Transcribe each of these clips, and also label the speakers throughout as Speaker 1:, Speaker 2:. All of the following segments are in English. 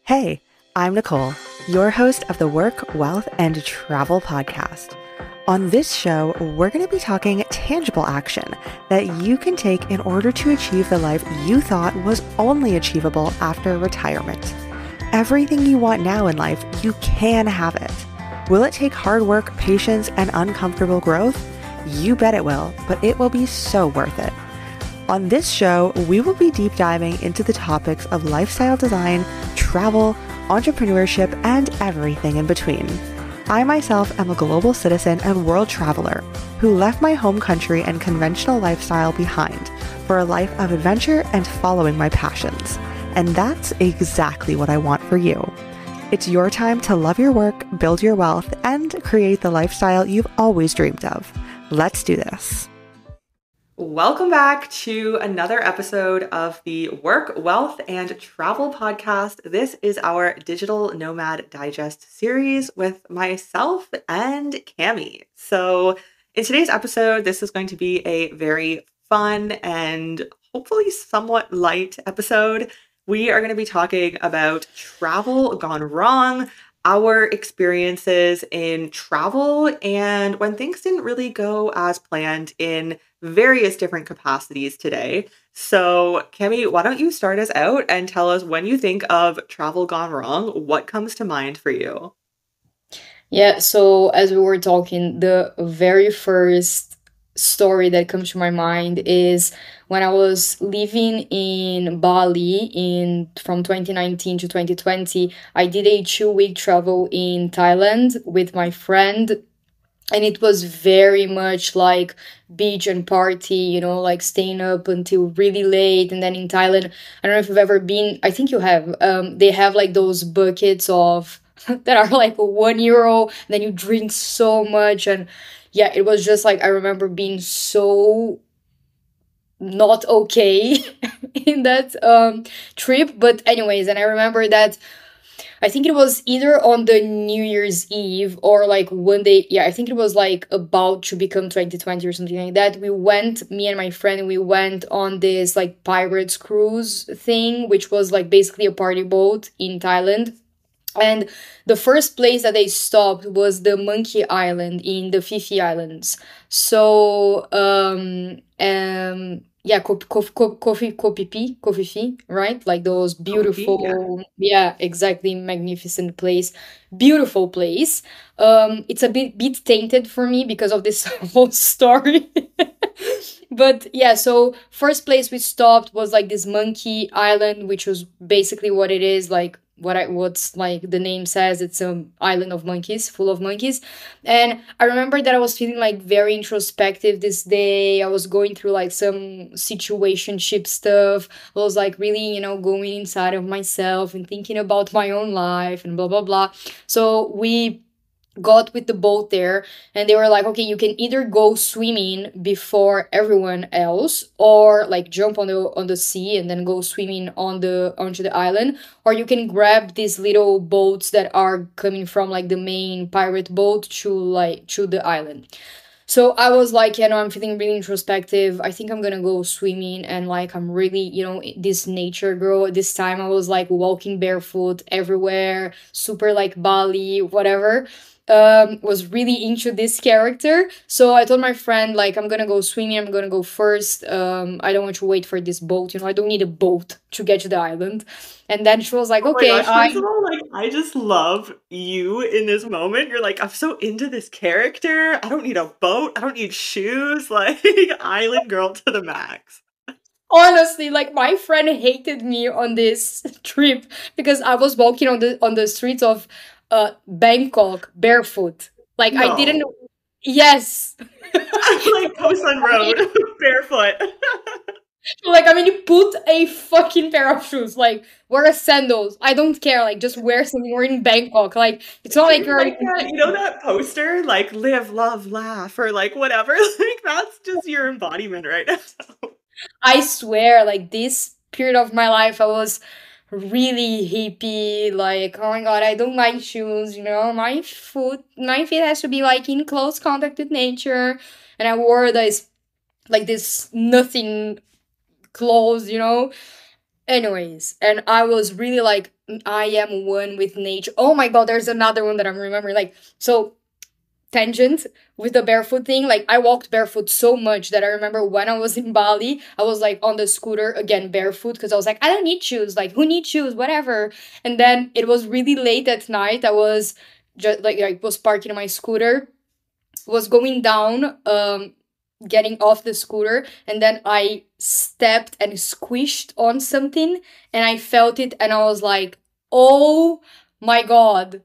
Speaker 1: Hey, I'm Nicole, your host of the Work, Wealth, and Travel podcast. On this show, we're going to be talking tangible action that you can take in order to achieve the life you thought was only achievable after retirement. Everything you want now in life, you can have it. Will it take hard work, patience, and uncomfortable growth? You bet it will, but it will be so worth it. On this show, we will be deep diving into the topics of lifestyle design, travel, entrepreneurship, and everything in between. I myself am a global citizen and world traveler who left my home country and conventional lifestyle behind for a life of adventure and following my passions. And that's exactly what I want for you. It's your time to love your work, build your wealth, and create the lifestyle you've always dreamed of. Let's do this. Welcome back to another episode of the Work, Wealth, and Travel podcast. This is our Digital Nomad Digest series with myself and Cami. So in today's episode, this is going to be a very fun and hopefully somewhat light episode. We are going to be talking about travel gone wrong, our experiences in travel, and when things didn't really go as planned in various different capacities today. So, Cami, why don't you start us out and tell us when you think of travel gone wrong, what comes to mind for you?
Speaker 2: Yeah, so as we were talking, the very first story that comes to my mind is when I was living in Bali from 2019 to 2020. I did a 2-week travel in Thailand with my friend, and it was very much like beach and party, like staying up until really late. And then in Thailand, I don't know if you've ever been, I think you have, they have like those buckets of that are like €1, and then you drink so much. And yeah, it was just like, I remember being so not okay in that trip. But anyways, and I remember that I think it was either on the New Year's Eve or like one day. Yeah, I think it was like about to become 2020 or something like that. Me and my friend, we went on this like pirates cruise thing, which was like basically a party boat in Thailand. And the first place that they stopped was the Monkey Island in the Fifi Islands. So, yeah, Kofifi, right? Like those beautiful, yeah, exactly, magnificent place, beautiful place. It's a bit tainted for me because of this whole story. But yeah, so first place we stopped was like this Monkey Island, which was basically what it is, like what's like the name says, it's an island of monkeys, full of monkeys. And I remember that I was feeling like very introspective this day. I was going through like some situationship stuff. I was like really, going inside of myself and thinking about my own life and blah blah blah. So we got with the boat there, and they were like, okay, you can either go swimming before everyone else, or like jump on the sea and then go swimming onto the island, or you can grab these little boats that are coming from like the main pirate boat to the island. So I was like, I'm feeling really introspective. I think I'm gonna go swimming, and like I'm really, this nature girl. This time I was like walking barefoot everywhere, super like Bali, whatever. Was really into this character. So I told my friend, like, I'm gonna go swimming, I'm gonna go first. I don't want to wait for this boat, I don't need a boat to get to the island. And then she was like,
Speaker 1: Oh my
Speaker 2: okay,
Speaker 1: gosh, first of all, like, I just love you in this moment. You're like, I'm so into this character. I don't need a boat. I don't need shoes. Like, island girl to the max.
Speaker 2: honestly, like my friend hated me on this trip because I was walking on the streets of Bangkok barefoot. Like I didn't.
Speaker 1: No.
Speaker 2: Yes.
Speaker 1: Like Post on Road, barefoot.
Speaker 2: Like, I mean, you put a fucking pair of shoes. Like, wear sandals. I don't care. Like, just wear something. We're in Bangkok. Like, it's not like you're.
Speaker 1: Like that, that poster, like live, love, laugh, or like whatever. Like that's just your embodiment right now.
Speaker 2: I swear, like, this period of my life, I was really hippie. Like, oh my god, I don't like shoes. My feet has to be like in close contact with nature. And I wore this, like, this nothing clothes. Anyways, and I was really like, I am one with nature. Oh my god, there's another one that I'm remembering. Like, so tangent with the barefoot thing. Like, I walked barefoot so much that I remember when I was in Bali, I was like on the scooter again barefoot because I was like, I don't need shoes. Like, who needs shoes? Whatever. And then it was really late at night. I was just like was parking my scooter, was going down, getting off the scooter, and then I stepped and squished on something, and I felt it, and I was like, oh my god,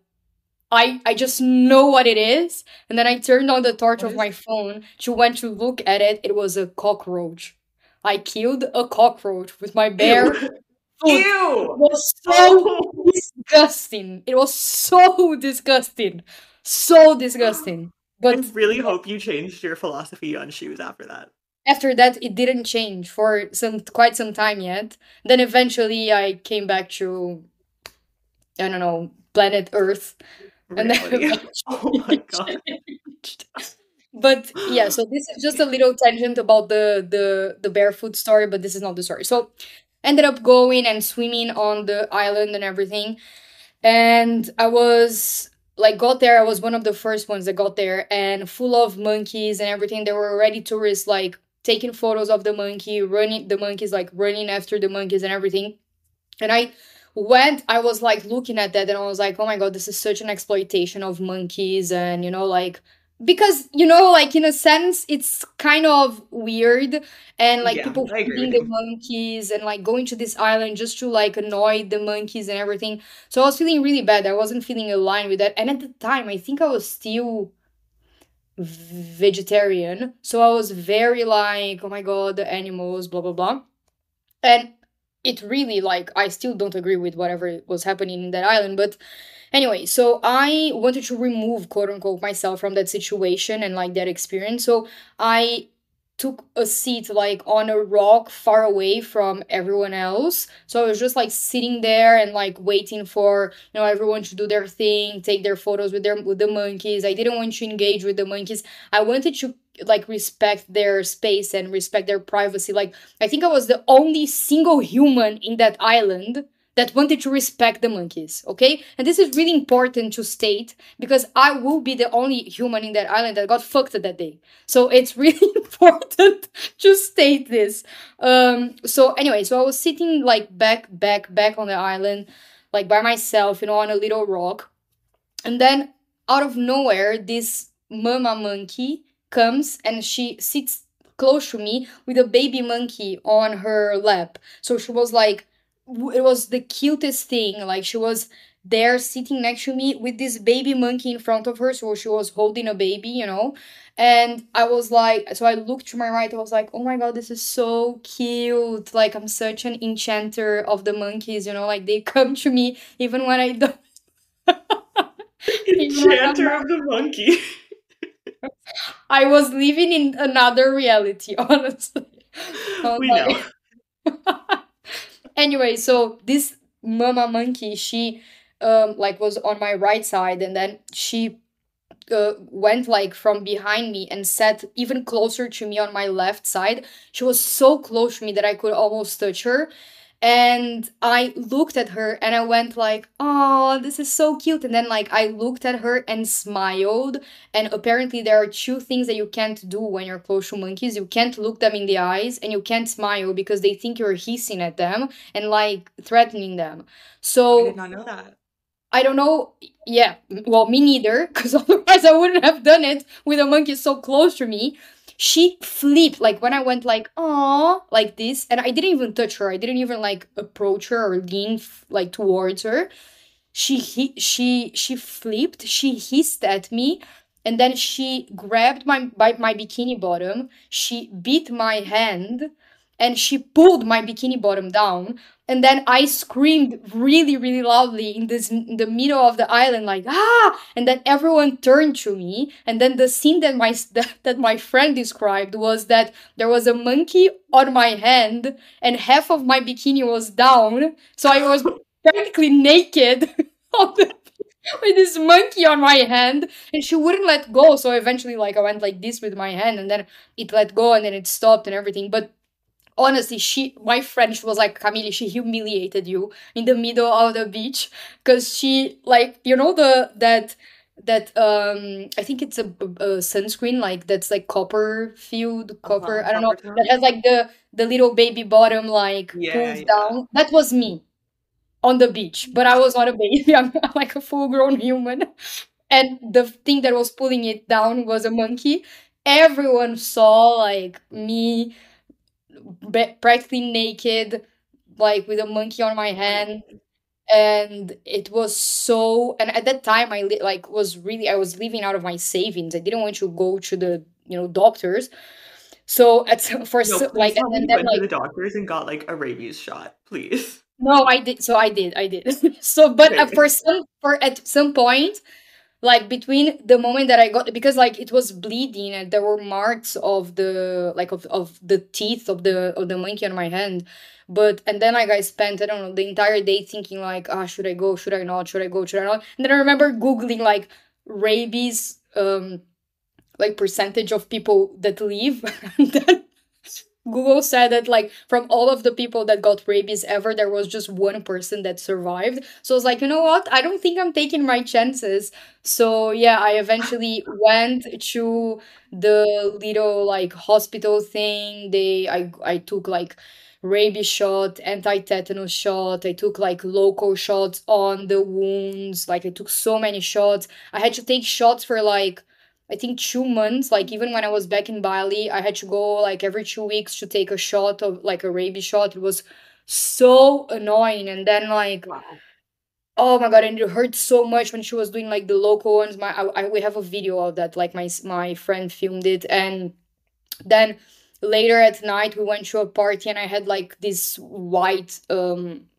Speaker 2: I just know what it is. And then I turned on the torch
Speaker 1: What
Speaker 2: of
Speaker 1: is
Speaker 2: my phone to went to look at it. It was a cockroach. I killed a cockroach with my bare
Speaker 1: Ew.
Speaker 2: foot. It
Speaker 1: Ew.
Speaker 2: was so
Speaker 1: Oh.
Speaker 2: disgusting. It was so disgusting. So disgusting.
Speaker 1: I
Speaker 2: But
Speaker 1: really hope you changed your philosophy on shoes after that.
Speaker 2: after that, it didn't change for quite some time yet. Then eventually I came back to, I don't know, planet Earth. And then
Speaker 1: Reality. Oh my god.
Speaker 2: changed. But yeah, so this is just a little tangent about the barefoot story, but this is not the story. So ended up going and swimming on the island and everything. And I was like, got there, I was one of the first ones that got there, and full of monkeys and everything. There were already tourists like taking photos of the monkey, running the monkeys, like running after the monkeys and everything. And I was like looking at that, and I was like, oh my god, this is such an exploitation of monkeys. And like, because like in a sense it's kind of weird, and like
Speaker 1: Yeah,
Speaker 2: people
Speaker 1: I agree
Speaker 2: feeding
Speaker 1: with
Speaker 2: the
Speaker 1: you.
Speaker 2: monkeys and like going to this island just to like annoy the monkeys and everything. So I was feeling really bad. I wasn't feeling aligned with that, and at the time I think I was still vegetarian, so I was very like, oh my god, the animals, blah blah blah. And it really, like, I still don't agree with whatever was happening in that island. But anyway, so I wanted to remove, quote unquote, myself from that situation and like that experience. So I took a seat like on a rock far away from everyone else. So I was just like sitting there and like waiting for everyone to do their thing, take their photos with the monkeys. I didn't want to engage with the monkeys. I wanted to like respect their space and respect their privacy. Like, I think I was the only single human in that island that wanted to respect the monkeys, okay? And this is really important to state because I will be the only human in that island that got fucked that day. So it's really important to state this. So anyway, so I was sitting like back on the island, like by myself, on a little rock. And then out of nowhere, this mama monkey comes and she sits close to me with a baby monkey on her lap. So she was like, it was the cutest thing. Like, she was there sitting next to me with this baby monkey in front of her. So she was holding a baby. And I was like, so I looked to my right. I was like, oh my god, this is so cute. Like, I'm such an enchanter of the monkeys. Like, they come to me even when I don't. Even when I'm
Speaker 1: Enchanter
Speaker 2: not.
Speaker 1: of the monkey.
Speaker 2: I was living in another reality, honestly. I was
Speaker 1: We know.
Speaker 2: like, anyway, so this mama monkey, she like was on my right side, and then she went like from behind me and sat even closer to me on my left side. She was so close to me that I could almost touch her. And I looked at her and I went like, oh, this is so cute. And then like I looked at her and smiled. And apparently there are two things that you can't do when you're close to monkeys. You can't look them in the eyes and you can't smile because they think you're hissing at them and like threatening them.
Speaker 1: I did
Speaker 2: So
Speaker 1: not know that.
Speaker 2: I don't know. Yeah, well, me neither, because otherwise I wouldn't have done it with a monkey so close to me. She flipped, like when I went like, "Aw," like this, and I didn't even touch her. I didn't even like approach her or lean like towards her. She flipped. She hissed at me, and then she grabbed my bikini bottom. She beat my hand, and she pulled my bikini bottom down. And then I screamed really, really loudly in the middle of the island, like ah! And then everyone turned to me. And then the scene that my friend described was that there was a monkey on my hand, and half of my bikini was down, so I was practically naked with this monkey on my hand, and she wouldn't let go. So eventually, like I went like this with my hand, and then it let go, and then it stopped and everything. But honestly, my friend, she was like, Camille, she humiliated you in the middle of the beach because she like, you know, I think it's a sunscreen like that's like copper filled copper, I don't know,
Speaker 3: Copper
Speaker 2: that
Speaker 3: tone?
Speaker 2: has like the little baby bottom like
Speaker 3: Yeah,
Speaker 2: pulls
Speaker 3: yeah.
Speaker 2: down. That was me on the beach, but I was not a baby. I'm like a full grown human. And the thing that was pulling it down was a monkey. Everyone saw like me practically naked, like with a monkey on my
Speaker 3: Oh my
Speaker 2: hand. And it was so, and at that time like was really, I was living out of my savings. I didn't want to go to the, doctors. So
Speaker 3: No, please
Speaker 2: like,
Speaker 3: tell me
Speaker 2: and
Speaker 3: you
Speaker 2: then
Speaker 3: went to
Speaker 2: like,
Speaker 3: the doctors and got like a rabies shot, please.
Speaker 2: no, I did. So I did. So, but
Speaker 3: Okay.
Speaker 2: for at some point, like between the moment that I got, because like it was bleeding and there were marks of the like of the teeth of the monkey on my hand. But and then like I spent, I don't know, the entire day thinking like, ah, should I go, should I not, should I go, should I not? And then I remember googling like rabies, like percentage of people that live. And then Google said that like from all of the people that got rabies ever, there was just one person that survived. So I was like, you know what? I don't think I'm taking my chances. So yeah, I eventually went to the little like hospital thing. I took like rabies shot, anti-tetanus shot. I took like local shots on the wounds. Like I took so many shots. I had to take shots for like I think 2 months. Like even when I was back in Bali, I had to go like every 2 weeks to take a shot of like a rabies shot. It was so annoying. And then like,
Speaker 3: Wow.
Speaker 2: oh my god, and it hurt so much when she was doing like the local ones. We have a video of that. Like my friend filmed it, and then later at night we went to a party, and I had like this white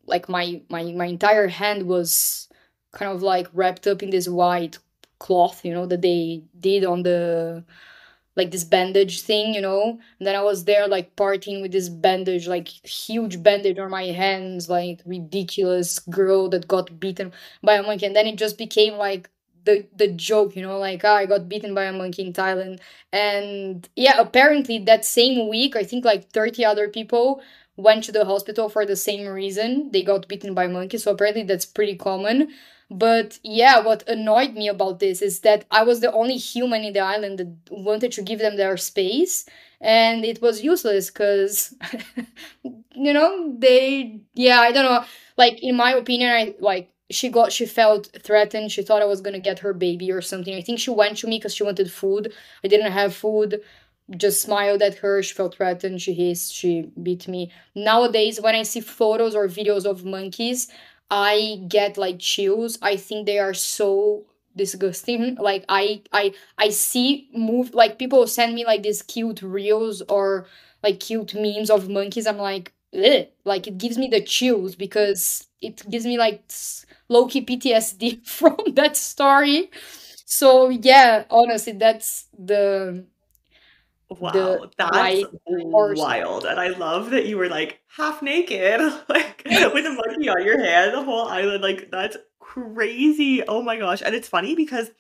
Speaker 2: like my entire hand was kind of like wrapped up in this white cloth, that they did on the like this bandage thing, and then I was there like partying with this bandage, like huge bandage on my hands, like ridiculous girl that got beaten by a monkey. And then it just became like the joke, like, ah, I got beaten by a monkey in Thailand. And yeah, apparently that same week, I think like 30 other people went to the hospital for the same reason. They got beaten by monkeys. So apparently that's pretty common. But yeah, what annoyed me about this is that I was the only human in the island that wanted to give them their space, and it was useless because, yeah, I don't know. Like in my opinion, she felt threatened. She thought I was gonna get her baby or something. I think she went to me because she wanted food. I didn't have food. Just smiled at her. She felt threatened. She hissed. She beat me. Nowadays, when I see photos or videos of monkeys, I get like chills. I think they are so disgusting. Like I see move like people send me like these cute reels or like cute memes of monkeys. I'm like, ugh. Like it gives me the chills because it gives me like low key PTSD from that story. So yeah, honestly, that's the
Speaker 3: Wow, that's
Speaker 2: my horror story.
Speaker 3: wild. And I love that you were like half naked, like with a monkey on your hand, the whole island. Like, that's crazy. Oh my gosh. And it's funny because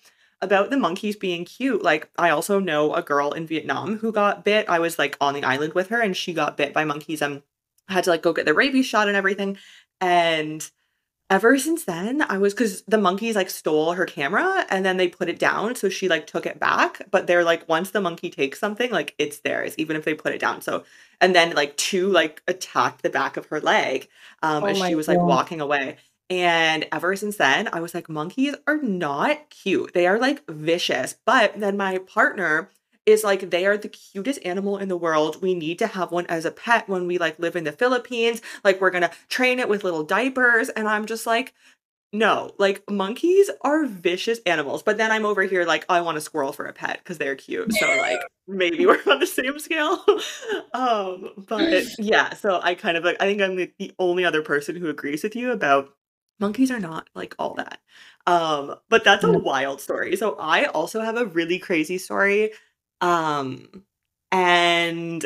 Speaker 3: about the monkeys being cute, like, I also know a girl in Vietnam who got bit. I was like on the island with her and she got bit by monkeys and had to like go get the rabies shot and everything. And ever since then, I was because the monkeys like stole her camera and then they put it down. So she like took it back. But they're like, once the monkey takes something, like it's theirs, even if they put it down. So, and then like two like attacked the back of her leg
Speaker 2: Oh
Speaker 3: as
Speaker 2: my
Speaker 3: she was like
Speaker 2: god.
Speaker 3: walking away. And ever since then, I was like, monkeys are not cute. They are like vicious. But then my partner is like, they are the cutest animal in the world. We need to have one as a pet when we like live in the Philippines. Like we're gonna train it with little diapers. And I'm just like, no, like monkeys are vicious animals. But then I'm over here like, I want a squirrel for a pet because they're cute. So like maybe we're on the same scale. But yeah, so I kind of like I think I'm the only other person who agrees with you about monkeys are not like all that. But that's a
Speaker 2: No.
Speaker 3: wild story. So I also have a really crazy story. Um, and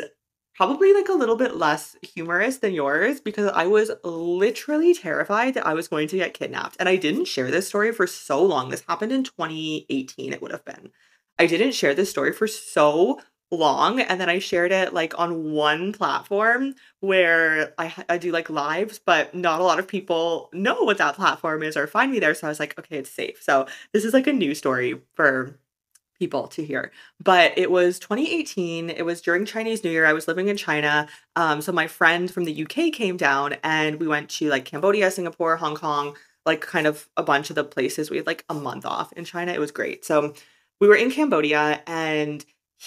Speaker 3: probably like a little bit less humorous than yours because I was literally terrified that I was going to get kidnapped. And I didn't share this story for so long. This happened in 2018, it would have been. I didn't share this story for so long, and then I shared it like on one platform where I do like lives, but not a lot of people know what that platform is or find me there. So I was like, okay, it's safe. So this is like a new story for people to hear. But it was 2018. It was during Chinese New Year. I was living in China. So my friend from the UK came down and we went to like Cambodia, Singapore, Hong Kong, like kind of a bunch of the places. We had like a month off in China. It was great. So we were in Cambodia and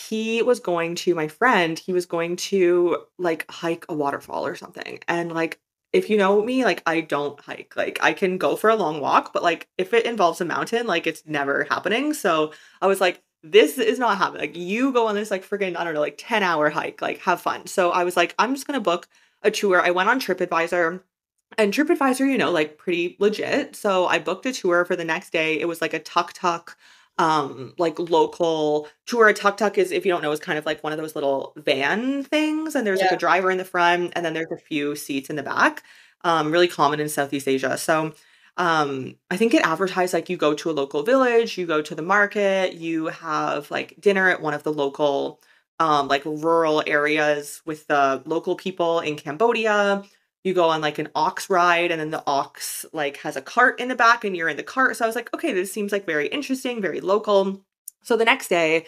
Speaker 3: my friend, he was going to like hike a waterfall or something. And like, if you know me, like I don't hike. Like I can go for a long walk, but like if it involves a mountain, like it's never happening. So I was like, this is not happening. Like you go on this like freaking, I don't know, like 10-hour hike, like have fun. So I was like, I'm just gonna book a tour. I went on TripAdvisor and TripAdvisor, like pretty legit. So I booked a tour for the next day. It was like a tuk-tuk, like local tour. A tuk-tuk is, if you don't know, is kind of like one of those little van things. And there's like
Speaker 2: Yeah.
Speaker 3: a driver in the front and then there's a few seats in the back. Really common in Southeast Asia. So I think it advertised like you go to a local village, you go to the market, you have like dinner at one of the local like rural areas with the local people in Cambodia. You go on like an ox ride and then the ox like has a cart in the back and you're in the cart. So I was like, okay, this seems like very interesting, very local. So the next day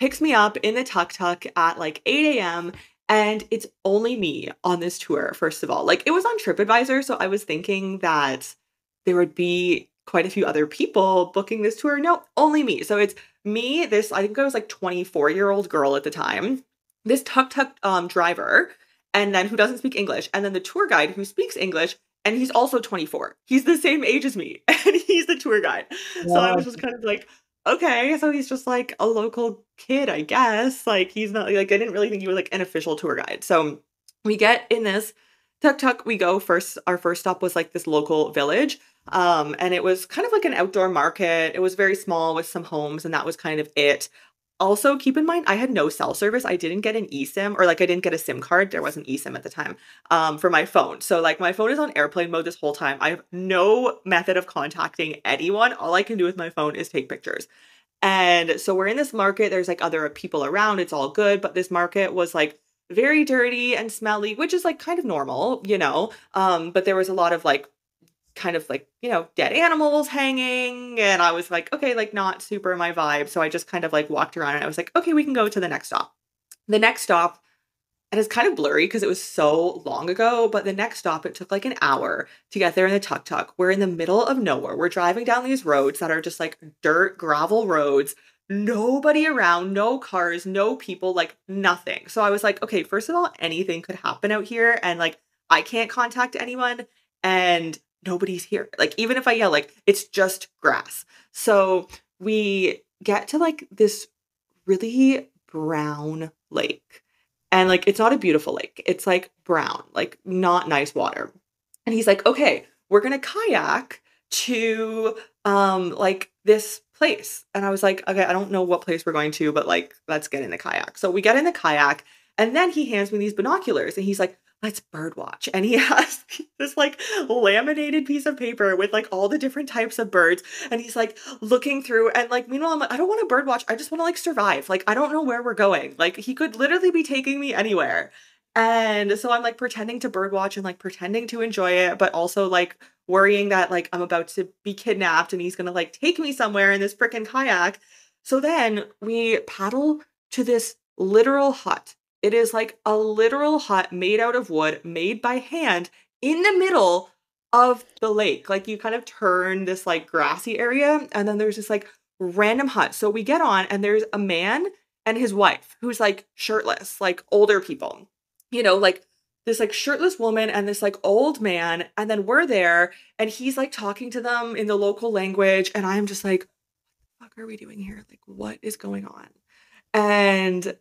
Speaker 3: picks me up in the tuk-tuk at like 8 a.m. and it's only me on this tour, first of all. Like it was on TripAdvisor, so I was thinking that there would be quite a few other people booking this tour. No, only me. So it's me, this, I think I was like 24-year-old girl at the time, this tuk-tuk driver, and then who doesn't speak English, and then the tour guide who speaks English, and he's also 24. He's the same age as me, and he's the tour guide. So I
Speaker 2: Wow.
Speaker 3: was just kind of like, okay, so he's just like a local kid, I guess. Like he's not like, I didn't really think he was like an official tour guide. So we get in this tuk-tuk, we go first, our first stop was like this local village. And it was kind of like an outdoor market. It was very small with some homes, and that was kind of it. Also, keep in mind, I had no cell service. I didn't get an eSIM, or like I didn't get a SIM card. There was an eSIM at the time, for my phone. So like my phone is on airplane mode this whole time. I have no method of contacting anyone. All I can do with my phone is take pictures. And so we're in this market. There's like other people around. It's all good. But this market was like very dirty and smelly, which is like kind of normal, but there was a lot of like kind of like, dead animals hanging. And I was like, okay, like not super my vibe. So I just kind of like walked around and I was like, okay, we can go to the next stop. The next stop, and it's kind of blurry because it was so long ago, but the next stop, it took like an hour to get there in the tuk-tuk. We're in the middle of nowhere. We're driving down these roads that are just like dirt, gravel roads. Nobody around, no cars, no people, like nothing. So I was like, okay, first of all, anything could happen out here. And like, I can't contact anyone and nobody's here. Like, even if I yell, like, it's just grass. So we get to like this really brown lake. And like, it's not a beautiful lake. It's like brown, like not nice water. And he's like, okay, we're going to kayak to like this place. And I was like, okay, I don't know what place we're going to, but like, let's get in the kayak. So we get in the kayak and then he hands me these binoculars and he's like, let's birdwatch. And he has this like laminated piece of paper with like all the different types of birds. And he's like looking through and like, meanwhile, I'm like, I don't want to birdwatch. I just want to like survive. Like, I don't know where we're going. Like he could literally be taking me anywhere. And so I'm like pretending to birdwatch and like pretending to enjoy it, but also like worrying that like I'm about to be kidnapped and he's going to like take me somewhere in this freaking kayak. So then we paddle to this literal hut. It is like a literal hut made out of wood, made by hand in the middle of the lake. Like you kind of turn this like grassy area and then there's this like random hut. So we get on and there's a man and his wife who's like shirtless, like older people, like this like shirtless woman and this like old man. And then we're there and he's like talking to them in the local language. And I'm just like, what the fuck are we doing here? Like, what is going on? And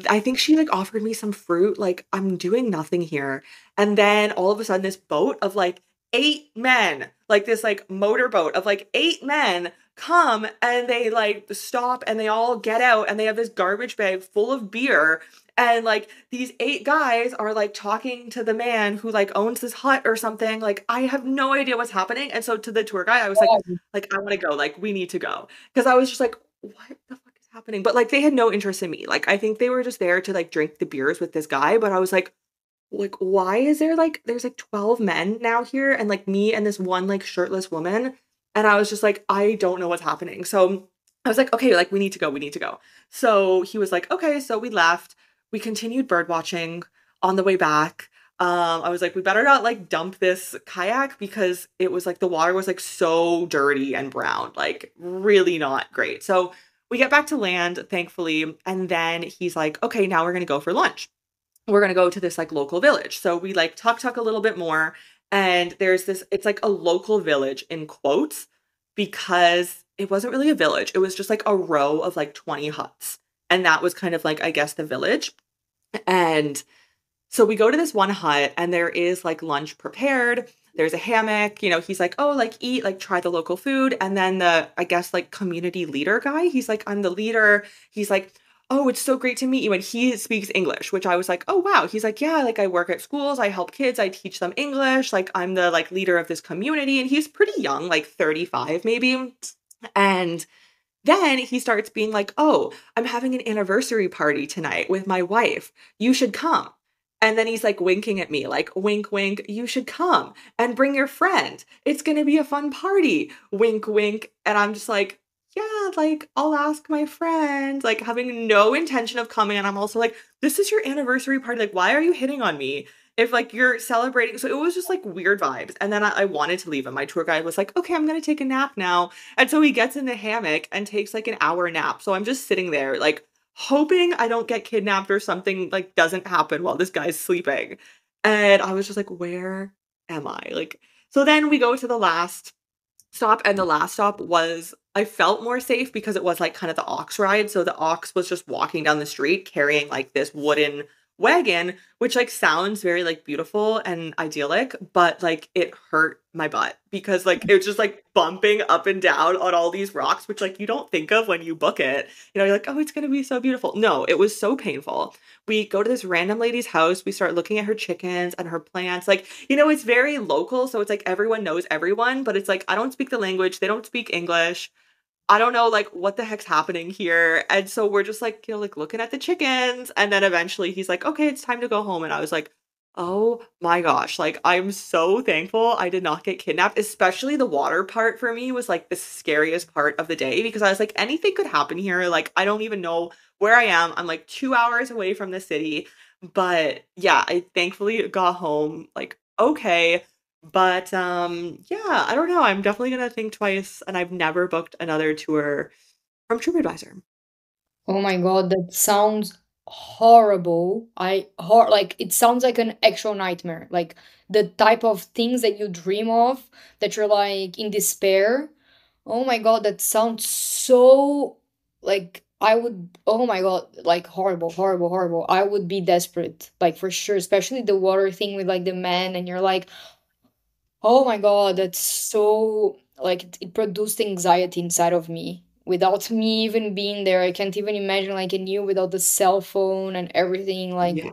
Speaker 3: I think she like offered me some fruit. Like, I'm doing nothing here. And then all of a sudden, this boat of like 8 men, like this like motorboat of like 8 men come and they like stop and they all get out and they have this garbage bag full of beer. And like these 8 guys are like talking to the man who like owns this hut or something. Like, I have no idea what's happening. And so to the tour guide, I was like, I want to go. Like, we need to go. Because I was just like, what the fuck is happening? But like they had no interest in me. Like I think they were just there to like drink the beers with this guy. But I was like, why is there like there's like 12 men now here and like me and this one like shirtless woman? And I was just like, I don't know what's happening. So I was like, okay, like we need to go, we need to go. So he was like, okay, so we left. We continued bird watching on the way back. I was like, we better not like dump this kayak because it was like the water was like so dirty and brown, like really not great. So we get back to land, thankfully, and then he's like, okay, now we're gonna go for lunch. We're gonna go to this like local village. So we like talk a little bit more, and there's this, it's like a local village in quotes because it wasn't really a village. It was just like a row of like 20 huts. And that was kind of like, I guess, the village. And so we go to this one hut and there is like lunch prepared. There's a hammock, you know, he's like, oh, like eat, like try the local food. And then the, I guess, like community leader guy, he's like, I'm the leader. He's like, oh, it's so great to meet you. And he speaks English, which I was like, oh, wow. He's like, yeah, like I work at schools. I help kids. I teach them English. Like I'm the like leader of this community. And he's pretty young, like 35 maybe. And then he starts being like, oh, I'm having an anniversary party tonight with my wife. You should come. And then he's like winking at me, like, wink, wink, you should come and bring your friend. It's going to be a fun party. Wink, wink. And I'm just like, yeah, like, I'll ask my friend, like, having no intention of coming. And I'm also like, this is your anniversary party. Like, why are you hitting on me? If like you're celebrating. So it was just like weird vibes. And then I wanted to leave, and my tour guide was like, okay, I'm going to take a nap now. And so he gets in the hammock and takes like an hour nap. So I'm just sitting there like hoping I don't get kidnapped or something like doesn't happen while this guy's sleeping. And I was just like, where am I? Like, so then we go to the last stop, and the last stop was, I felt more safe because it was like kind of the ox ride. So the ox was just walking down the street carrying like this wooden wagon, which like sounds very like beautiful and idyllic, but like it hurt my butt because like it was just like bumping up and down on all these rocks, which like you don't think of when you book it. You know, you're like, oh, it's gonna be so beautiful. No, it was so painful. We go to this random lady's house, we start looking at her chickens and her plants. Like, you know, it's very local, so it's like everyone knows everyone, but it's like I don't speak the language, they don't speak English. I don't know, like, what the heck's happening here. And so we're just like, you know, like looking at the chickens. And then eventually he's like, okay, it's time to go home. And I was like, oh my gosh, like, I'm so thankful I did not get kidnapped. Especially the water part for me was like the scariest part of the day because I was like, anything could happen here. Like, I don't even know where I am. I'm like 2 hours away from the city. But yeah, I thankfully got home like, okay. But yeah, I don't know. I'm definitely gonna think twice, and I've never booked another tour from TripAdvisor.
Speaker 2: Oh my God, that sounds horrible. Like it sounds like an actual nightmare. Like the type of things that you dream of that you're like in despair. Oh my God, that sounds so like I would, oh my God, like horrible, horrible, horrible. I would be desperate, like for sure, especially the water thing with like the man, and you're like, oh my God, that's so like it produced anxiety inside of me. Without me even being there, I can't even imagine like a new without the cell phone and everything.
Speaker 3: Yeah.
Speaker 2: Like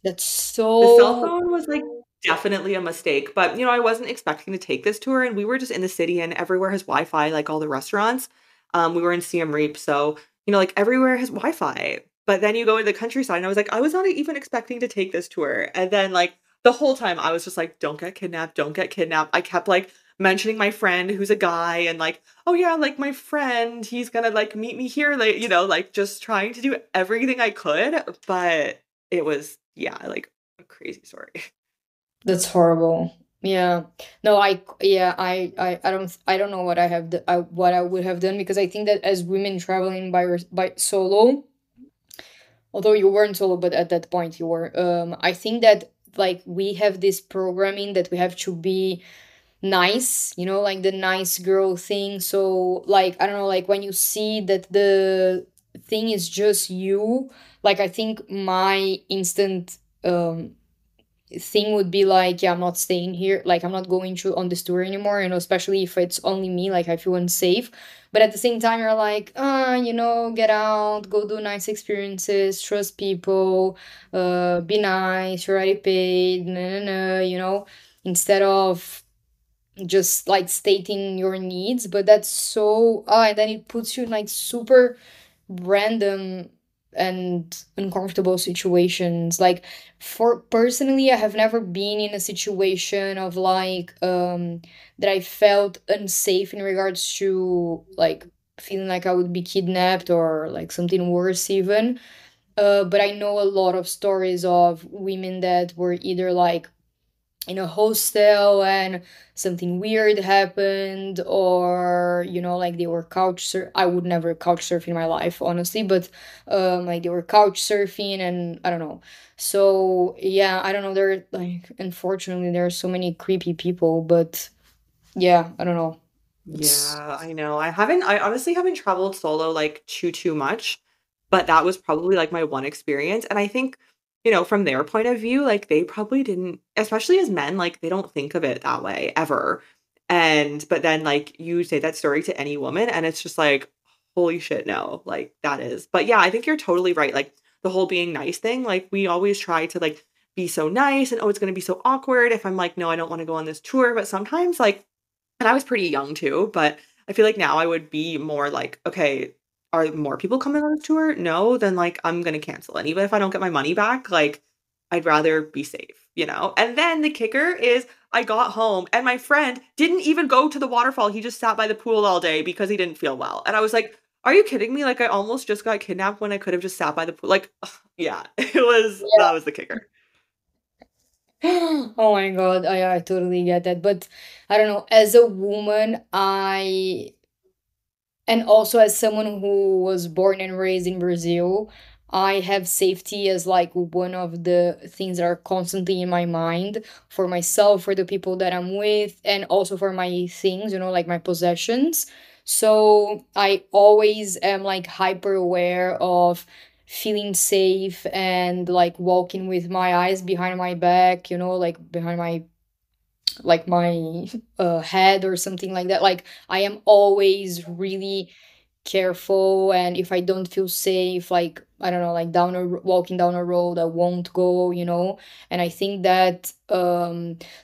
Speaker 2: that's
Speaker 3: The cell
Speaker 2: so
Speaker 3: phone was like definitely a mistake, but you know, I wasn't expecting to take this tour, and we were just in the city, and everywhere has Wi-Fi, like all the restaurants. We were in Siem Reap, so you know, like everywhere has Wi-Fi. But then you go to the countryside, and I was like, I was not even expecting to take this tour. And then like the whole time I was just like, don't get kidnapped, don't get kidnapped. I kept like mentioning my friend who's a guy and like, oh yeah, like my friend, he's gonna like meet me here, like, you know, like just trying to do everything I could, but it was, yeah, like a crazy story.
Speaker 2: that's horrible. Yeah. No, I don't know what what I would have done because I think that as women traveling by solo, although you weren't solo, but at that point you were, I think that like we have this programming that we have to be nice, you know, like the nice girl thing. So like I don't know, like when you see that the thing is just you, like I think my instant thing would be like, yeah, I'm not staying here, like I'm not going to on this tour anymore, you know, especially if it's only me, like I feel unsafe. But at the same time you're like, you know, get out, go do nice experiences, trust people, be nice, you're already paid, you know, instead of just like stating your needs. But that's so and then it puts you in like super random and uncomfortable situations. Like, for personally, I have never been in a situation of like that I felt unsafe in regards to like feeling like I would be kidnapped or like something worse even. But I know a lot of stories of women that were either like in a hostel and something weird happened, or like they were I would never couch surf in my life, honestly, but like they were couch surfing, and I don't know. So yeah, I don't know, there like, unfortunately, there are so many creepy people, but yeah, I don't know. It's
Speaker 3: Yeah, I know. I honestly haven't traveled solo like too much, but that was probably like my one experience. And I think, from their point of view, like they probably didn't, especially as men, like they don't think of it that way ever. But then like you say that story to any woman and it's just like, holy shit, no, like that is. But yeah, I think you're totally right. Like the whole being nice thing, like we always try to like be so nice and oh, it's going to be so awkward if I'm like, no, I don't want to go on this tour. But sometimes like, and I was pretty young too, but I feel like now I would be more like, okay, are more people coming on this tour? No, then like I'm gonna cancel. And even if I don't get my money back, like I'd rather be safe. And then the kicker is I got home and my friend didn't even go to the waterfall. He just sat by the pool all day because he didn't feel well. And I was like, are you kidding me? Like I almost just got kidnapped when I could have just sat by the pool. Like, yeah, that was the kicker.
Speaker 2: oh my god, I totally get that, but I don't know, as a woman, and also as someone who was born and raised in Brazil, I have safety as like one of the things that are constantly in my mind, for myself, for the people that I'm with, and also for my things, like my possessions. So I always am like hyper aware of feeling safe and like walking with my eyes behind my back, like behind my head or something like that. Like, I am always really careful, and if I don't feel safe, like, I don't know, like walking down a road, I won't go. And I think that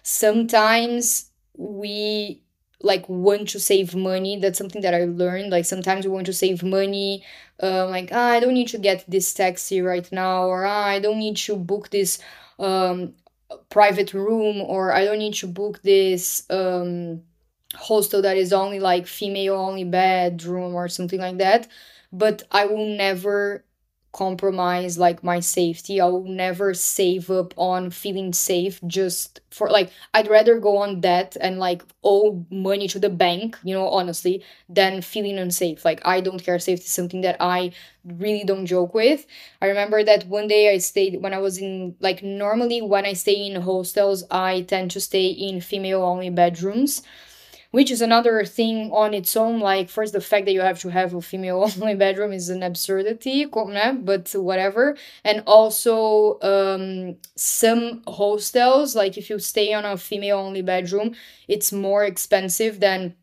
Speaker 2: sometimes we like want to save money. That's something that I learned. Like, sometimes we want to save money, like, I don't need to get this taxi right now, or I don't need to book this um private room, or I don't need to book this hostel that is only like female only bedroom or something like that. But I will never compromise like my safety. I will never save up on feeling safe just for like, I'd rather go on that and like owe money to the bank, honestly, than feeling unsafe. Like, I don't care. Safety is something that I really don't joke with. I remember that one day I stayed, when I was in, like, normally when I stay in hostels, I tend to stay in female only bedrooms, which is another thing on its own. Like, first, the fact that you have to have a female only bedroom is an absurdity, but whatever. And also, some hostels, like if you stay on a female only bedroom, it's more expensive than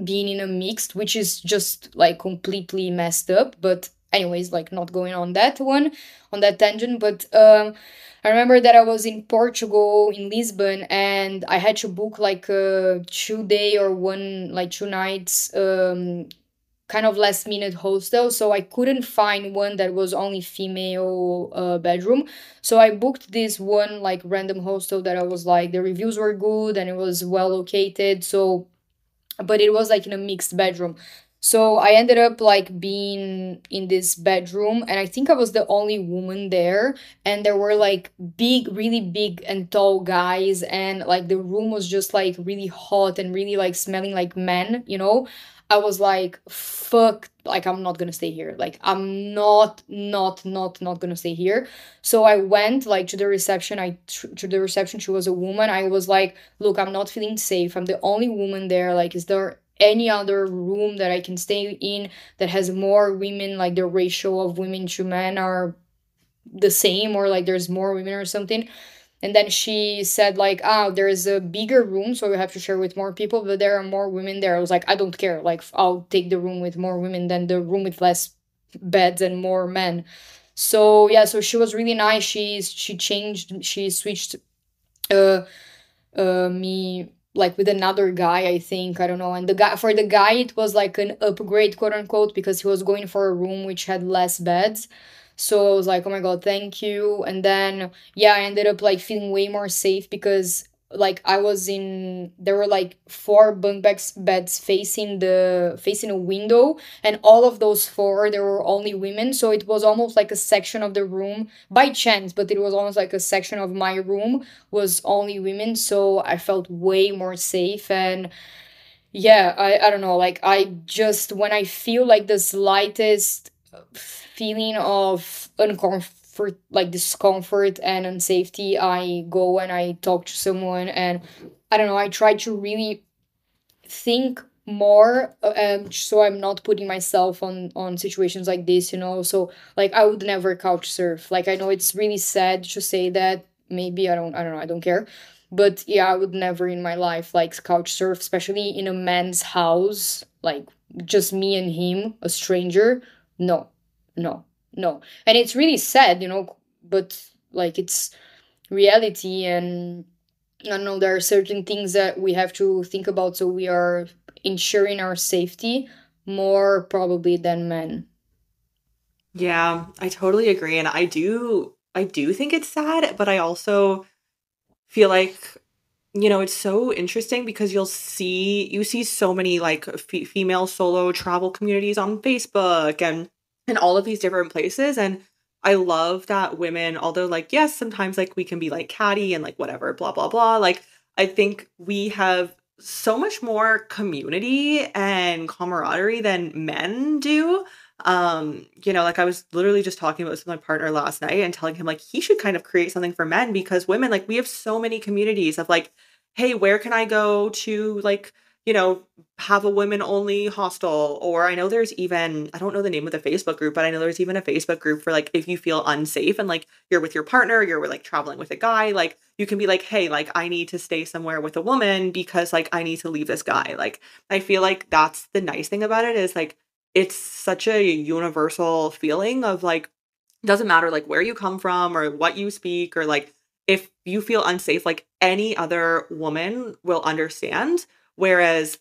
Speaker 2: being in a mixed, which is just like completely messed up. But anyways, like, not going on that one, on that tangent. But I remember that I was in Portugal, in Lisbon, and I had to book like a 2 day or one, like 2 nights, kind of last minute hostel. So I couldn't find one that was only female bedroom. So I booked this one like random hostel that I was like, the reviews were good and it was well located. So, but it was like in a mixed bedroom. So I ended up like being in this bedroom, and I think I was the only woman there. And there were like big, really big and tall guys, and like the room was just like really hot and really like smelling like men. I was like, fuck, like, I'm not gonna stay here. Like, I'm not gonna stay here. So I went like to the reception. To the reception, she was a woman. I was like, look, I'm not feeling safe. I'm the only woman there. Like, is there any other room that I can stay in that has more women, like the ratio of women to men are the same, or like there's more women or something? And then she said like, oh, there's a bigger room, so we have to share with more people, but there are more women there. I was like, I don't care. Like, I'll take the room with more women than the room with less beds and more men. So yeah, so she was really nice. She switched uh me like with another guy, I think. I don't know. And the guy it was like an upgrade, quote unquote, because he was going for a room which had less beds. So I was like, oh my god, thank you. And then yeah, I ended up like feeling way more safe because like I was in there were like four beds facing a window, and all of those four there were only women, so it was almost like a section of the room by chance, but it was almost like a section of my room was only women, so I felt way more safe. And yeah, I don't know, like I just when I feel like the slightest feeling of uncomfort, like discomfort and unsafety, I go and I talk to someone, and I don't know, I try to really think more, so I'm not putting myself on situations like this, you know. So like I would never couch surf. Like I know it's really sad to say that, maybe I don't know, I don't care, but yeah, I would never in my life like couch surf, especially in a man's house, like just me and him, a stranger. No, no, no. And it's really sad, you know, but like it's reality. And I don't know, there are certain things that we have to think about, so we are ensuring our safety more probably than men.
Speaker 3: Yeah, I totally agree. And I do think it's sad, but I also feel like, it's so interesting because you see so many like female solo travel communities on Facebook and all of these different places. And I love that women, although like, yes, sometimes like we can be like catty and like whatever, blah, blah, blah. Like, I think we have so much more community and camaraderie than men do. Like I was literally just talking about this with my partner last night and telling him like he should kind of create something for men because women, like we have so many communities of like, hey, where can I go to like, you know, have a women only hostel? Or I know there's even, I don't know the name of the Facebook group, but I know there's even a Facebook group for like if you feel unsafe and like you're with your partner, you're like traveling with a guy, like you can be like, hey, like I need to stay somewhere with a woman because like I need to leave this guy. Like I feel like that's the nice thing about it is like it's such a universal feeling of like doesn't matter like where you come from or what you speak or like if you feel unsafe like any other woman will understand, whereas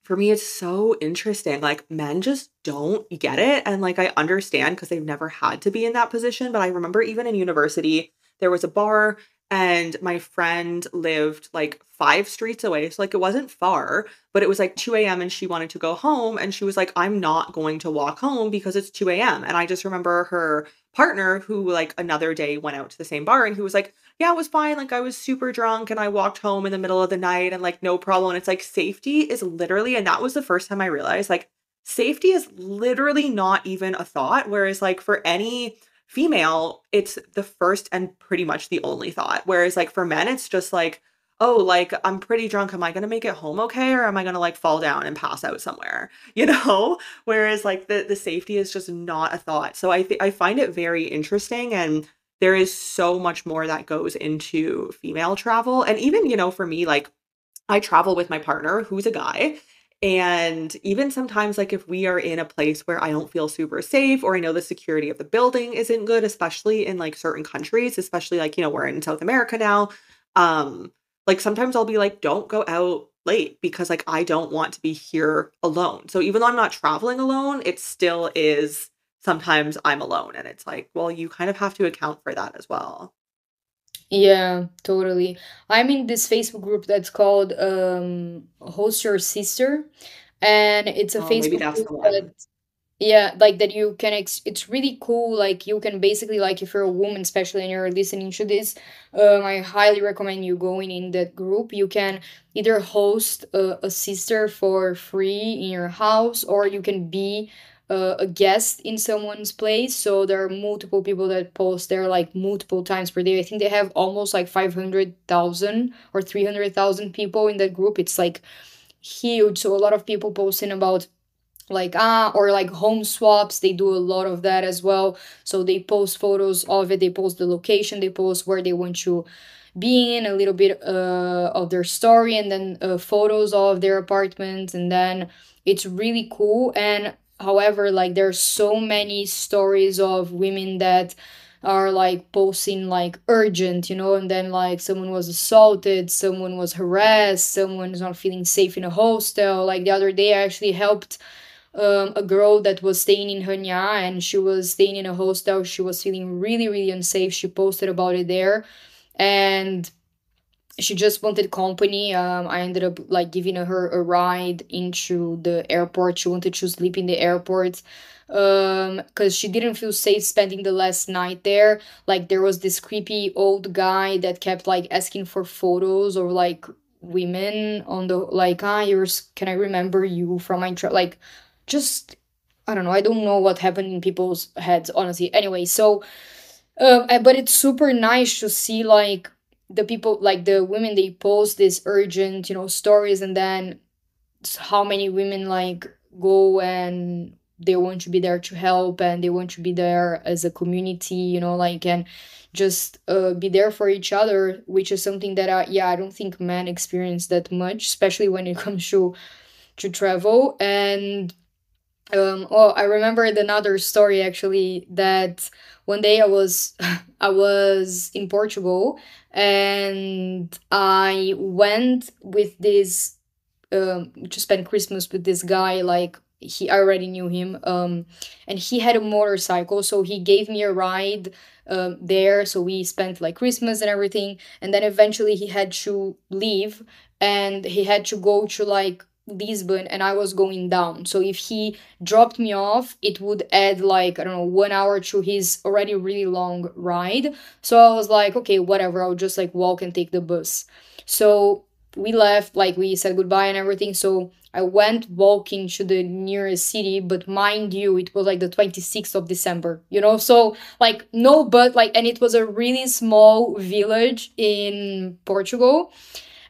Speaker 3: for me it's so interesting like men just don't get it. And like I understand because they've never had to be in that position, but I remember even in university there was a bar and my friend lived like 5 streets away, so like it wasn't far, but it was like 2 a.m. and she wanted to go home and she was like, I'm not going to walk home because it's 2 a.m. And I just remember her partner who like another day went out to the same bar and who was like, yeah, it was fine. Like I was super drunk and I walked home in the middle of the night and like no problem. And it's like safety is literally, and that was the first time I realized like safety is literally not even a thought. Whereas like for any female, it's the first and pretty much the only thought. Whereas like for men, it's just like, oh, like I'm pretty drunk. Am I gonna make it home okay? Or am I gonna like fall down and pass out somewhere? You know? Whereas like the safety is just not a thought. So I find it very interesting and there is so much more that goes into female travel. And even, for me, like I travel with my partner who's a guy. And even sometimes, like if we are in a place where I don't feel super safe or I know the security of the building isn't good, especially in like certain countries, especially like, we're in South America now. Like sometimes I'll be like, don't go out late because like I don't want to be here alone. So even though I'm not traveling alone, it still is sometimes I'm alone. And it's like, well, you kind of have to account for that as well.
Speaker 2: Yeah, totally. I'm in this Facebook group that's called Host Your Sister, and it's a
Speaker 3: Oh, maybe
Speaker 2: Facebook
Speaker 3: that's
Speaker 2: group
Speaker 3: the
Speaker 2: that,
Speaker 3: one.
Speaker 2: yeah, like that you can it's really cool. Like you can basically, like if you're a woman especially and you're listening to this, I highly recommend you going in that group. You can either host a sister for free in your house, or you can be a guest in someone's place. So there are multiple people that post there like multiple times per day. I think they have almost like 500,000 or 300,000 people in that group. It's like huge. So a lot of people posting about like or like home swaps, they do a lot of that as well. So they post photos of it, they post the location, they post where they want to be in, a little bit of their story, and then photos of their apartment. And then it's really cool. And however, like there's so many stories of women that are like posting like urgent, and then like someone was assaulted, someone was harassed, someone is not feeling safe in a hostel. Like the other day I actually helped a girl that was staying in Hanya, and she was staying in a hostel. She was feeling really, really unsafe. She posted about it there, and she just wanted company. I ended up like giving her a ride into the airport. She wanted to sleep in the airport because she didn't feel safe spending the last night there. Like there was this creepy old guy that kept like asking for photos or like women on the like yours, can I remember you from my trip, like just I don't know. I don't know what happened in people's heads, honestly. Anyway, so but it's super nice to see like the people, like the women, they post this urgent, stories, and then how many women like go and they want to be there to help, and they want to be there as a community, like, and just be there for each other, which is something that I don't think men experience that much, especially when it comes to travel. And oh, I remembered another story actually, that one day I was I was in Portugal, and I went with this to spend Christmas with this guy. Like I already knew him, and he had a motorcycle, so he gave me a ride there. So we spent like Christmas and everything, and then eventually he had to leave, and he had to go to like Lisbon, and I was going down. So if he dropped me off, it would add like, I don't know, 1 hour to his already really long ride. So I was like, okay, whatever, I'll just like walk and take the bus. So we left, like we said goodbye and everything. So I went walking to the nearest city, but mind you, it was like the 26th of December, so like no, but like, and it was a really small village in Portugal.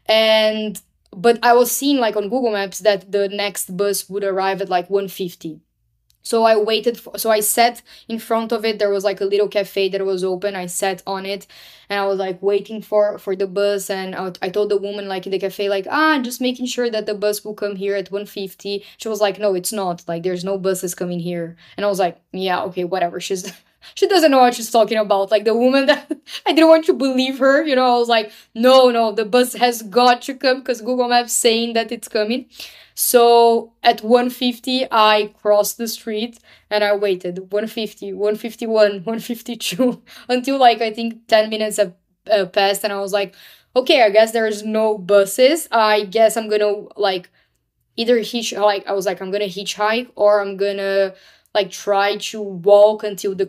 Speaker 2: And but I was seeing like on Google Maps that the next bus would arrive at like 1:50. So I waited so I sat in front of it. There was like a little cafe that was open. I sat on it, and I was like waiting for the bus. And I told the woman like in the cafe, like, just making sure that the bus will come here at 1:50. She was like, no, it's not, like there's no buses coming here. And I was like, yeah, okay, whatever. She doesn't know what she's talking about. Like the woman that I didn't want to believe her, I was like, no, the bus has got to come because Google Maps saying that it's coming. So at 1:50, I crossed the street and I waited 1:50, 1:51, 1:52 until like I think 10 minutes have passed, and I was like, okay, I guess there's no buses. I guess I'm gonna like either I was like, I'm gonna hitchhike, or I'm gonna like try to walk until the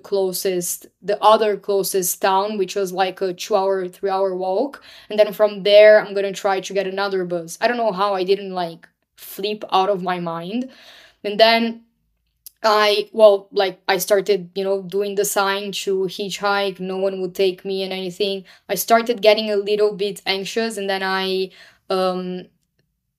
Speaker 2: other closest town, which was like a 2 hour, 3 hour walk. And then from there, I'm gonna try to get another bus. I don't know how I didn't like flip out of my mind. And then I started, doing the sign to hitchhike. No one would take me and anything. I started getting a little bit anxious, and then I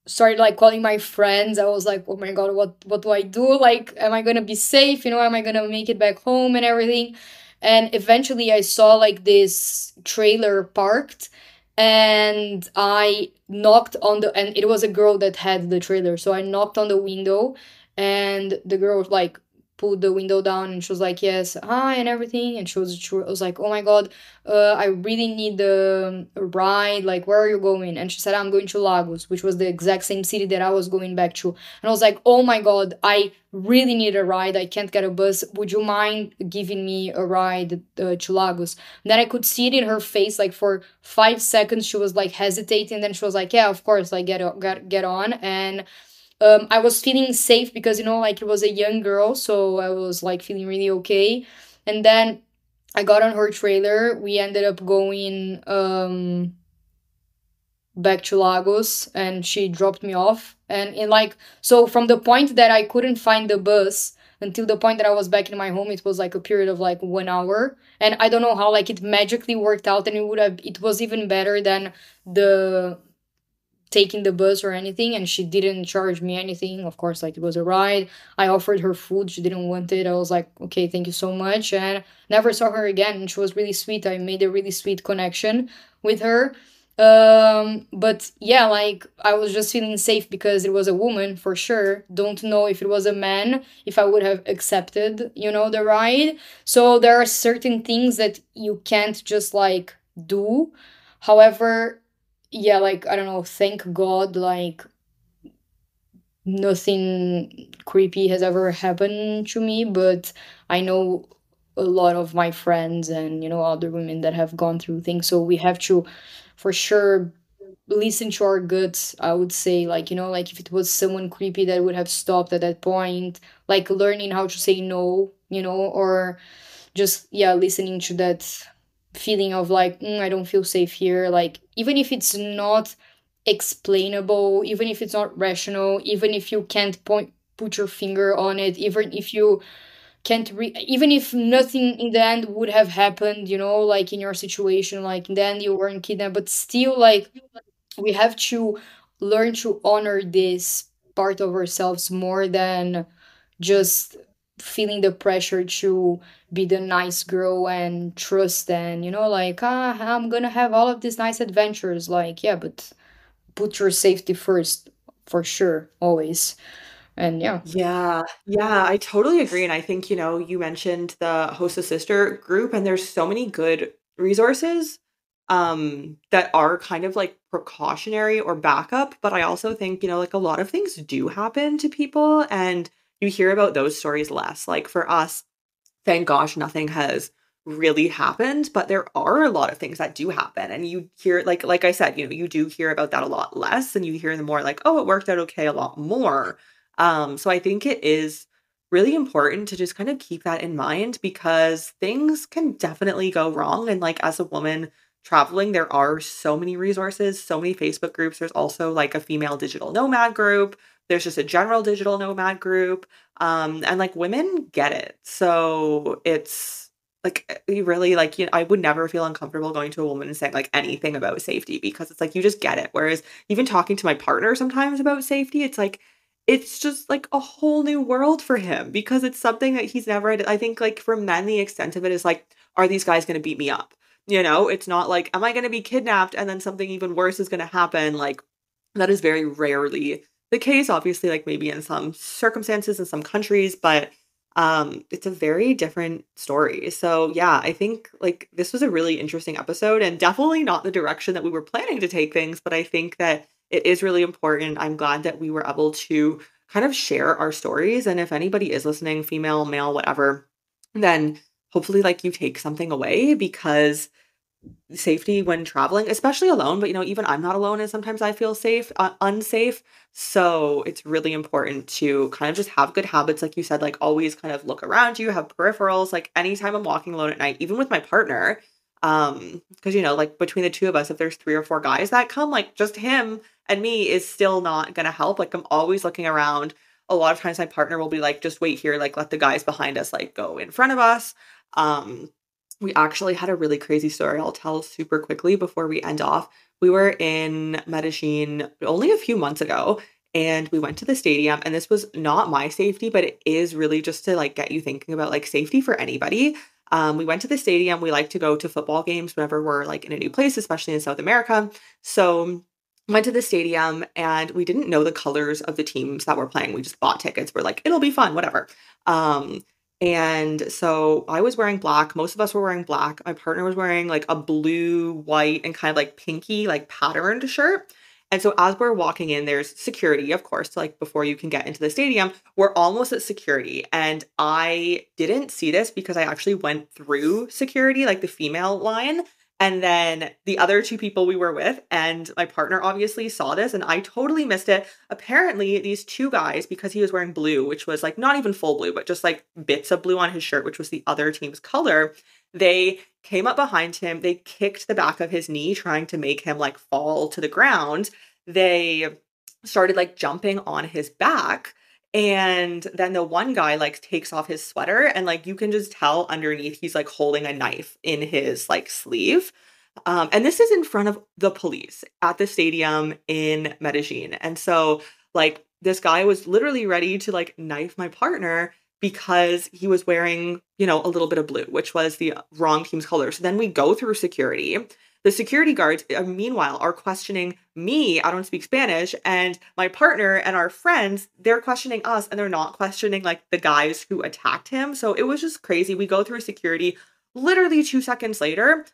Speaker 2: started like calling my friends. I was like, oh my god, what do I do? Like, am I gonna be safe? Am I gonna make it back home and everything? And eventually I saw like this trailer parked, and I knocked on and it was a girl that had the trailer. So I knocked on the window, and the girl like pulled the window down, and she was like, yes, hi, and everything. And I was like, oh my god, I really need a ride. Like, where are you going? And she said, I'm going to Lagos, which was the exact same city that I was going back to. And I was like, oh my god, I really need a ride. I can't get a bus. Would you mind giving me a ride to Lagos? And then I could see it in her face. Like for 5 seconds, she was like hesitating. Then she was like, yeah, of course, like get on. And I was feeling safe because, like it was a young girl. So I was like feeling really okay. And then I got on her trailer. We ended up going back to Lagos, and she dropped me off. And in like, so from the point that I couldn't find the bus until the point that I was back in my home, it was like a period of like 1 hour. And I don't know how like it magically worked out, and it was even better than the taking the bus or anything. And she didn't charge me anything, of course, like it was a ride. I offered her food, she didn't want it. I was like, okay, thank you so much. And never saw her again. And she was really sweet. I made a really sweet connection with her. But yeah, like I was just feeling safe because it was a woman for sure. Don't know if it was a man, if I would have accepted, the ride. So there are certain things that you can't just like do. However, yeah, like I don't know, thank God, like nothing creepy has ever happened to me, but I know a lot of my friends and other women that have gone through things, so we have to for sure listen to our guts. I would say, like, like if it was someone creepy that would have stopped at that point, like learning how to say no, or just, yeah, listening to that feeling of like, I don't feel safe here, like even if it's not explainable, even if it's not rational, even if you can't put your finger on it, even if you can't even if nothing in the end would have happened, like in your situation, like then you weren't kidnapped, but still, like we have to learn to honor this part of ourselves more than just feeling the pressure to be the nice girl and trust, and like, I'm gonna have all of these nice adventures, like, yeah, but put your safety first, for sure, always. And yeah.
Speaker 3: Yeah, yeah, I totally agree. And I think, you mentioned the host a sister group, and there's so many good resources that are kind of like precautionary or backup. But I also think, like a lot of things do happen to people, and you hear about those stories less. Like for us, thank gosh, nothing has really happened, but there are a lot of things that do happen. And you hear, like I said, you do hear about that a lot less, and you hear the more like, oh, it worked out okay a lot more. So I think it is really important to just kind of keep that in mind, because things can definitely go wrong. And like as a woman traveling, there are so many resources, so many Facebook groups. There's also like a female digital nomad group. There's just a general digital nomad group. And like women get it. So it's like you really like, I would never feel uncomfortable going to a woman and saying like anything about safety, because it's like you just get it. Whereas even talking to my partner sometimes about safety, it's like it's just like a whole new world for him, because it's something that he's never had. I think like for men, the extent of it is like, are these guys going to beat me up? It's not like, am I going to be kidnapped and then something even worse is going to happen? Like that is very rarely the case, obviously, like maybe in some circumstances in some countries, but it's a very different story. So yeah, I think like this was a really interesting episode, and definitely not the direction that we were planning to take things, but I think that it is really important. I'm glad that we were able to kind of share our stories, and if anybody is listening, female, male, whatever, then hopefully like you take something away, because safety when traveling, especially alone, but even I'm not alone and sometimes I feel unsafe. So it's really important to kind of just have good habits, like you said, like always kind of look around you, have peripherals, like anytime I'm walking alone at night, even with my partner. Because like between the two of us, if there's 3 or 4 guys that come, like just him and me is still not gonna help. Like I'm always looking around. A lot of times my partner will be like, just wait here, like let the guys behind us like go in front of us. Um, we actually had a really crazy story I'll tell super quickly before we end off. We were in Medellin only a few months ago, and we went to the stadium, and this was not my safety, but it is really just to like get you thinking about like safety for anybody. We went to the stadium. We like to go to football games whenever we're like in a new place, especially in South America. So went to the stadium, and we didn't know the colors of the teams that were playing. We just bought tickets. We're like, it'll be fun, whatever. Um, and so I was wearing black. Most of us were wearing black. My partner was wearing like a blue, white, and kind of like pinky, like patterned shirt. And so as we're walking in, there's security, of course, like before you can get into the stadium. We're almost at security. And I didn't see this because I actually went through security, like the female line. And then the other 2 people we were with, and my partner obviously saw this, and I totally missed it. Apparently, these 2 guys, because he was wearing blue, which was like not even full blue, but just like bits of blue on his shirt, which was the other team's color, they came up behind him. They kicked the back of his knee, trying to make him like fall to the ground. They started like jumping on his back. And then the one guy like takes off his sweater, and like you can just tell underneath he's like holding a knife in his like sleeve. And this is in front of the police at the stadium in Medellin. And so like this guy was literally ready to like knife my partner because he was wearing, a little bit of blue, which was the wrong team's color. So then we go through security. The security guards, meanwhile, are questioning me. I don't speak Spanish. And my partner and our friends, they're questioning us and they're not questioning like the guys who attacked him. So it was just crazy. We go through security. Literally 2 seconds later,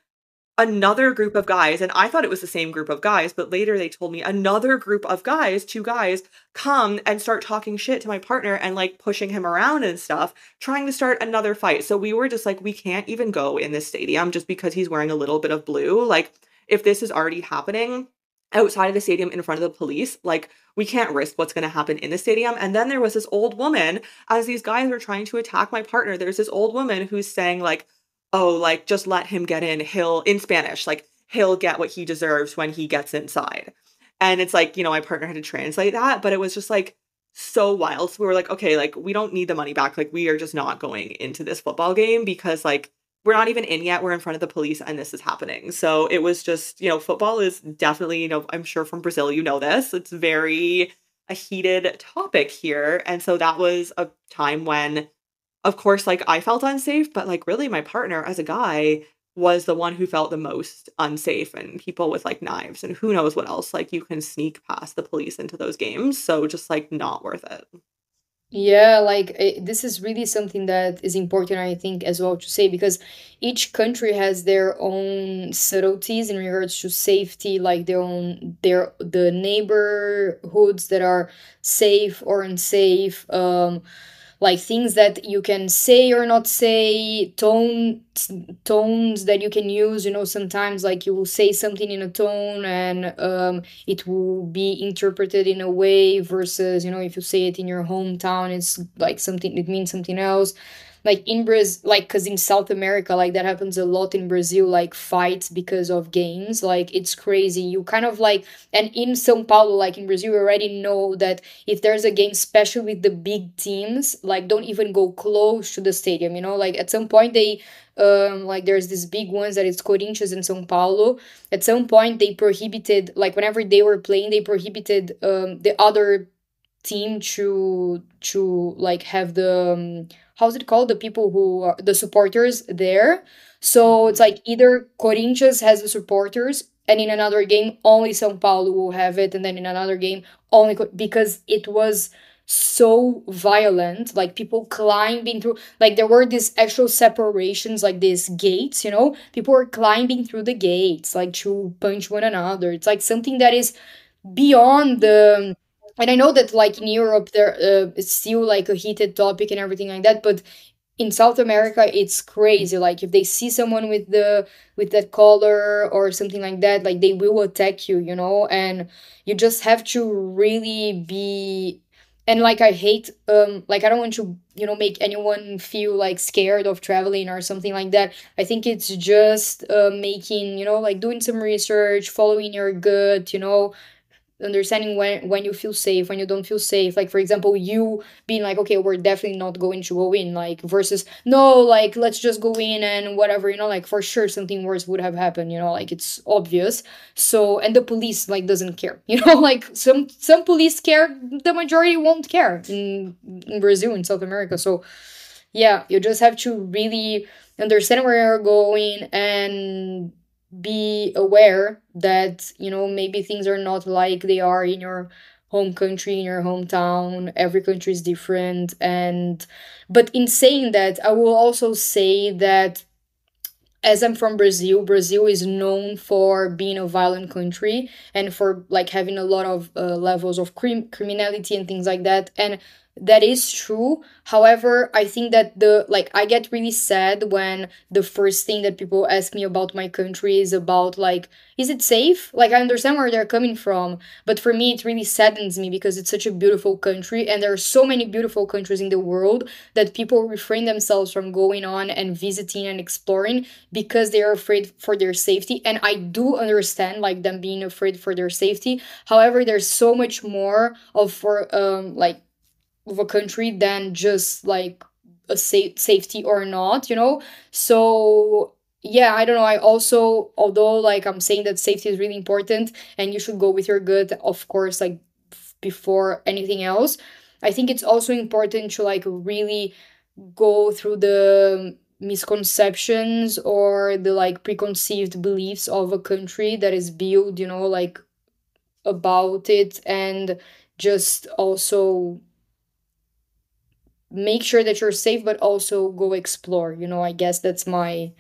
Speaker 3: another group of guys, and I thought it was the same group of guys, but later they told me another group of guys, 2 guys, come and start talking shit to my partner and like pushing him around and stuff, trying to start another fight. So we were just like, we can't even go in this stadium just because he's wearing a little bit of blue. Like, if this is already happening outside of the stadium in front of the police, like, we can't risk what's going to happen in the stadium. And then there was this old woman, as these guys were trying to attack my partner, there's this old woman who's saying like, oh, like, just let him get in. He'll, in Spanish, like, he'll get what he deserves when he gets inside. And it's like, my partner had to translate that, but it was just like so wild. So we were like, okay, like, we don't need the money back. Like, we are just not going into this football game because, like, we're not even in yet. We're in front of the police and this is happening. So it was just, football is definitely, I'm sure from Brazil, this. It's very a heated topic here. And so that was a time when, of course, like, I felt unsafe, but like really my partner as a guy was the one who felt the most unsafe, and people with like knives and who knows what else, like, you can sneak past the police into those games. So just like not worth it.
Speaker 2: Yeah, like this is really something that is important, I think, as well to say, because each country has their own subtleties in regards to safety, like the neighborhoods that are safe or unsafe, like things that you can say or not say, tones that you can use. Sometimes like you will say something in a tone and it will be interpreted in a way versus, if you say it in your hometown, it's like something, it means something else. Like in Brazil, like, because in South America, like that happens a lot in Brazil, like fights because of games, like it's crazy. You kind of like, and in São Paulo, like in Brazil, you already know that if there's a game, especially with the big teams, like don't even go close to the stadium, like at some point they, like there's this big ones that it's Corinthians and São Paulo. At some point they prohibited, like whenever they were playing, they prohibited the other team to like have the how's it called, the people who are the supporters there. So it's like either Corinthians has the supporters, and in another game only São Paulo will have it, and then in another game only because it was so violent, like people climbing through, like there were these actual separations, like these gates, people were climbing through the gates like to punch one another. It's like something that is beyond the, and I know that like in Europe there it's still like a heated topic and everything like that, but in South America it's crazy. Like if they see someone with that color or something like that, like they will attack you, and you just have to really be, and like I hate like I don't want to make anyone feel like scared of traveling or something like that. I think it's just making, like doing some research, following your gut, understanding when you feel safe, when you don't feel safe. Like for example, you being like, okay, we're definitely not going to go in, like versus no, like let's just go in and whatever, like for sure something worse would have happened, like it's obvious. So, and the police like doesn't care, like some police care, the majority won't care in Brazil, in South America. So yeah, you just have to really understand where you're going and be aware that maybe things are not like they are in your home country, in your hometown. Every country is different. And but in saying that, I will also say that as I'm from Brazil, Brazil is known for being a violent country and for like having a lot of levels of criminality and things like that. And that is true. However, I think that I get really sad when the first thing that people ask me about my country is about like, is it safe? Like, I understand where they're coming from, but for me, it really saddens me because it's such a beautiful country, and there are so many beautiful countries in the world that people refrain themselves from going on and visiting and exploring because they are afraid for their safety. And I do understand like them being afraid for their safety. However, there's so much more of of a country than just like a safety or not, so yeah, I don't know. I also, although like I'm saying that safety is really important and you should go with your gut, of course, like before anything else, I think it's also important to like really go through misconceptions or the like preconceived beliefs of a country that is built, like about it, and just also make sure that you're safe, but also go explore. I guess that's my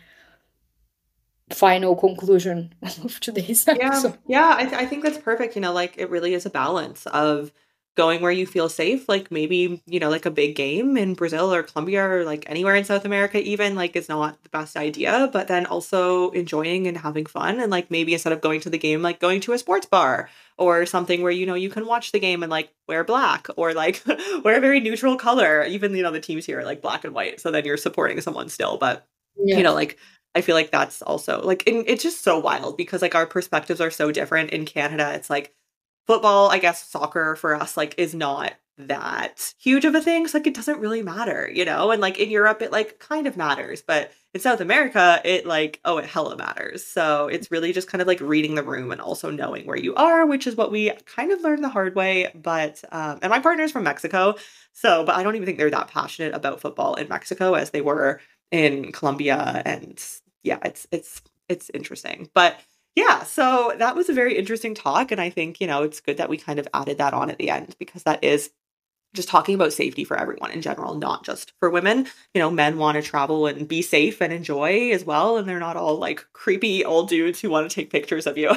Speaker 2: final conclusion of today's
Speaker 3: Yeah,
Speaker 2: episode.
Speaker 3: yeah, I think that's perfect. Like it really is a balance of going where you feel safe, like maybe, like a big game in Brazil or Colombia or like anywhere in South America, even like is not the best idea, but then also enjoying and having fun. And like maybe instead of going to the game, like going to a sports bar or something where, you can watch the game and like wear black or like wear a very neutral color. Even, the teams here are like black and white. So then you're supporting someone still. But,
Speaker 2: Yeah.
Speaker 3: like I feel like that's also like it's just so wild because like our perspectives are so different. In Canada, it's like football, I guess soccer for us like is not that huge of a thing. So like it doesn't really matter, And like in Europe it like kind of matters, but in South America it like it hella matters. So it's really just kind of like reading the room and also knowing where you are, which is what we kind of learned the hard way. But and my partner's from Mexico, but I don't even think they're that passionate about football in Mexico as they were in Colombia. And yeah, it's interesting. But yeah, so that was a very interesting talk. And I think, it's good that we kind of added that on at the end because that is just talking about safety for everyone in general, not just for women. Men want to travel and be safe and enjoy as well. And they're not all like creepy old dudes who want to take pictures of you.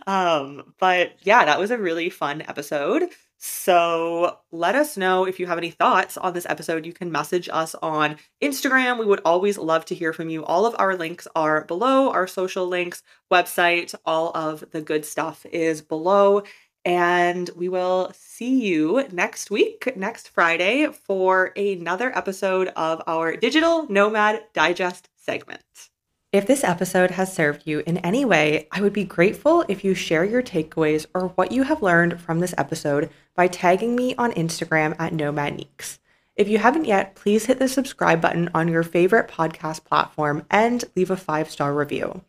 Speaker 3: But yeah, that was a really fun episode. So let us know if you have any thoughts on this episode. You can message us on Instagram. We would always love to hear from you. All of our links are below, our social links, website, all of the good stuff is below. And we will see you next week, next Friday, for another episode of our Digital Nomad Digest segment. If this episode has served you in any way, I would be grateful if you share your takeaways or what you have learned from this episode by tagging me on Instagram at NomadNeeks. If you haven't yet, please hit the subscribe button on your favorite podcast platform and leave a 5-star review.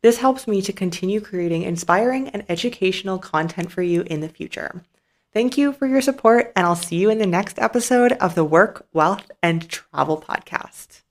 Speaker 3: This helps me to continue creating inspiring and educational content for you in the future. Thank you for your support, and I'll see you in the next episode of the Work, Wealth, and Travel podcast.